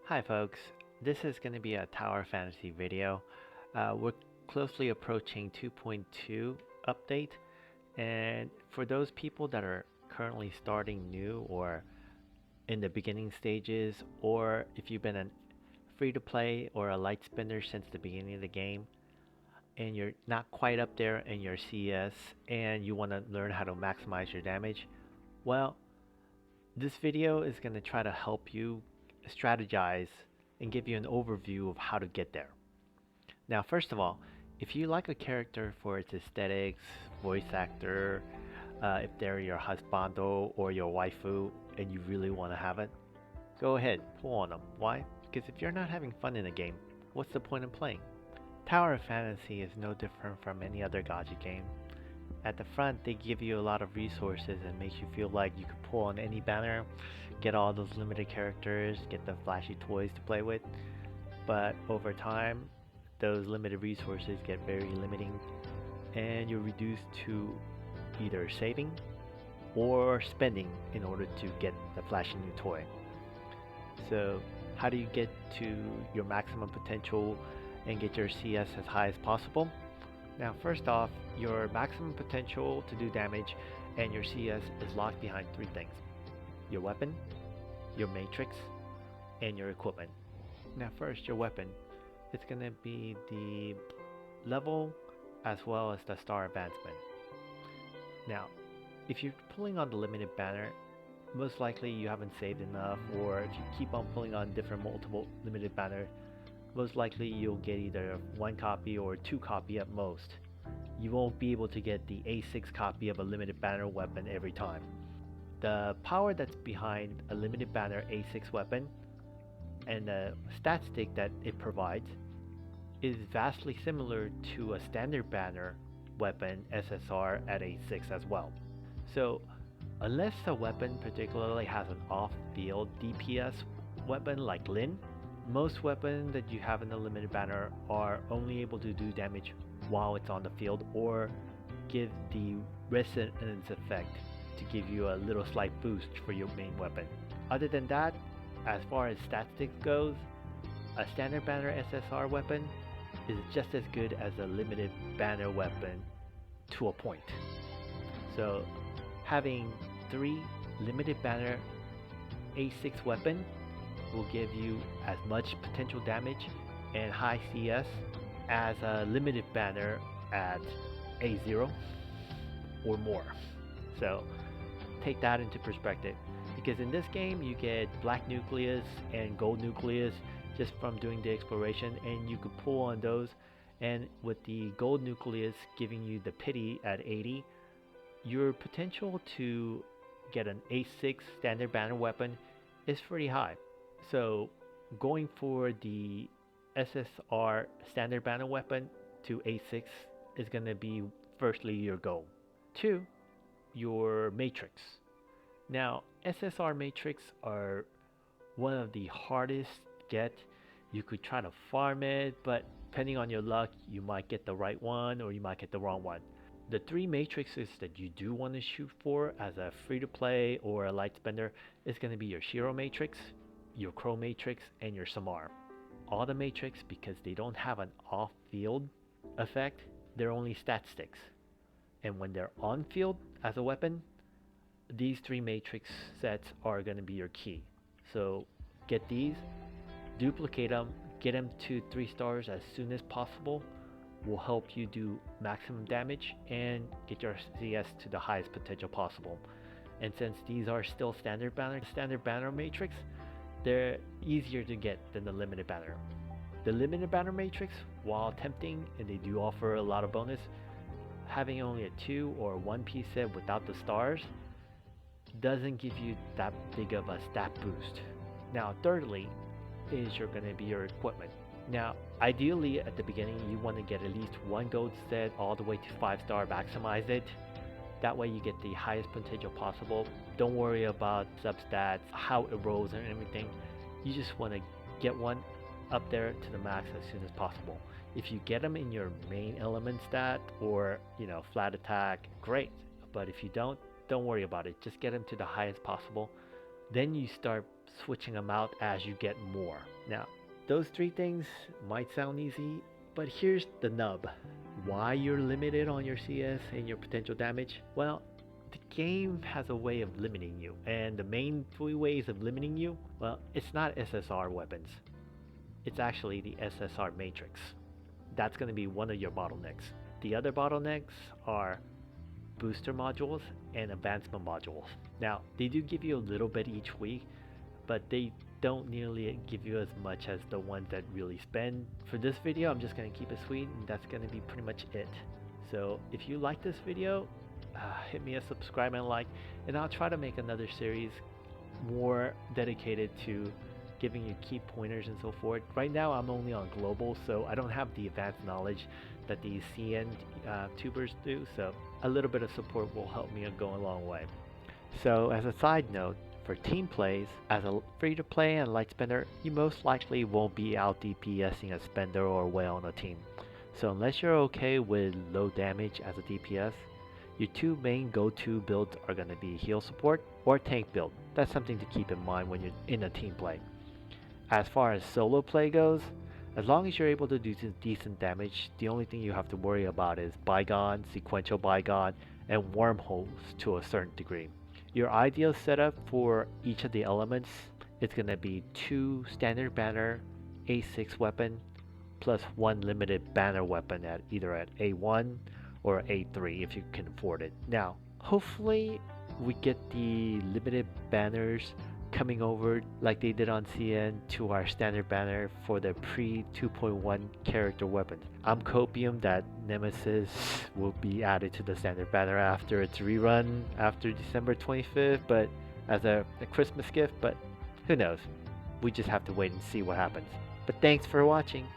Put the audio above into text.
Hi folks, this is going to be a tower fantasy video. We're closely approaching 2.2 update, and for those people that are currently starting new or in the beginning stages, or if you've been a free to play or a light spender since the beginning of the game and you're not quite up there in your CS and you want to learn how to maximize your damage, well, this video is going to try to help you strategize and give you an overview of how to get there. Now, first of all, if you like a character for its aesthetics, voice actor, if they're your husbando or your waifu and you really want to have it, go ahead, pull on them. Why? Because if you're not having fun in a game, what's the point of playing? Tower Fantasy is no different from any other gacha game. At the front, they give you a lot of resources and makes you feel like you could pull on any banner, get all those limited characters, get the flashy toys to play with. But over time, those limited resources get very limiting, and you're reduced to either saving or spending in order to get the flashy new toy. So, how do you get to your maximum potential and get your CS as high as possible? Now, first off, your maximum potential to do damage and your CS is locked behind three things: your weapon, your matrix, and your equipment. Now, first, your weapon. It's going to be the level as well as the star advancement. Now, if you're pulling on the limited banner, most likely you haven't saved enough, or if you keep on pulling on different multiple limited banner, most likely you'll get either one copy or two copy at most. You won't be able to get the A6 copy of a limited banner weapon every time. The power that's behind a limited banner A6 weapon and the stat stick that it provides is vastly similar to a standard banner weapon SSR at A6 as well. So unless a weapon particularly has an off-field DPS weapon like Lin, most weapons that you have in the limited banner are only able to do damage while it's on the field or give the resonance effect to give you a little slight boost for your main weapon. Other than that, as far as statistics goes, a standard banner SSR weapon is just as good as a limited banner weapon to a point. So having 3 limited banner A6 weapon will give you as much potential damage and high CS as a limited banner at A0 or more. So take that into perspective, because in this game you get black nucleus and gold nucleus just from doing the exploration, and you could pull on those, and with the gold nucleus giving you the pity at 80, your potential to get an A6 standard banner weapon is pretty high. So going for the SSR standard banner weapon to A6 is going to be firstly your goal. 2, your matrix. Now, SSR matrix are one of the hardest to get. You could try to farm it, but depending on your luck, you might get the right one or you might get the wrong one. The 3 matrices that you do want to shoot for as a free to play or a light spender is going to be your Shiro matrix, your Crow matrix, and your Samar. All the matrix, because they don't have an off field effect, they're only stat sticks. And when they're on field as a weapon, these 3 matrix sets are going to be your key. So get these, duplicate them, get them to 3 stars as soon as possible. Will help you do maximum damage and get your CS to the highest potential possible. And since these are still standard banner matrix, they're easier to get than the limited banner. The limited banner matrix, while tempting and they do offer a lot of bonus, having only a 2 or 1 piece set without the stars doesn't give you that big of a stat boost. Now, thirdly, is you're going to be your equipment. Now, ideally at the beginning, you want to get at least 1 gold set all the way to 5-star, maximize it. That way you get the highest potential possible. Don't worry about substats, how it rolls and everything. You just want to get one up there to the max as soon as possible. If you get them in your main element stat or, flat attack, great. But if you don't worry about it. Just get them to the highest possible. Then you start switching them out as you get more. Now, those three things might sound easy, but here's the nub. Why you're limited on your CS and your potential damage? Well, the game has a way of limiting you, and the main three ways of limiting you, well, it's not SSR weapons. It's actually the SSR matrix. That's going to be one of your bottlenecks. The other bottlenecks are booster modules and advancement modules. Now, they do give you a little bit each week, but they don't nearly give you as much as the ones that really spend. For this video, I'm just going to keep it sweet, and that's going to be pretty much it. So if you like this video, hit me a subscribe and like, and I'll try to make another series more dedicated to giving you key pointers and so forth. Right now I'm only on global, so I don't have the advanced knowledge that these CN tubers do, so a little bit of support will help me go a long way. So as a side note, for team plays, as a free-to-play and light spender, you most likely won't be out DPSing a spender or whale on a team. So unless you're okay with low damage as a DPS, your two main go-to builds are going to be heal support or tank build. That's something to keep in mind when you're in a team play. As far as solo play goes, as long as you're able to do decent damage, the only thing you have to worry about is bygone, sequential bygone, and wormholes to a certain degree. Your ideal setup for each of the elements is going to be 2 standard banner A6 weapon plus 1 limited banner weapon at either at A1 or A3 if you can afford it. Now, hopefully we get the limited banners coming over like they did on CN to our standard banner for the pre-2.1 character weapons. I'm copium that Nemesis will be added to the standard banner after its rerun after December 25th, but as a Christmas gift, but who knows? We just have to wait and see what happens. But thanks for watching.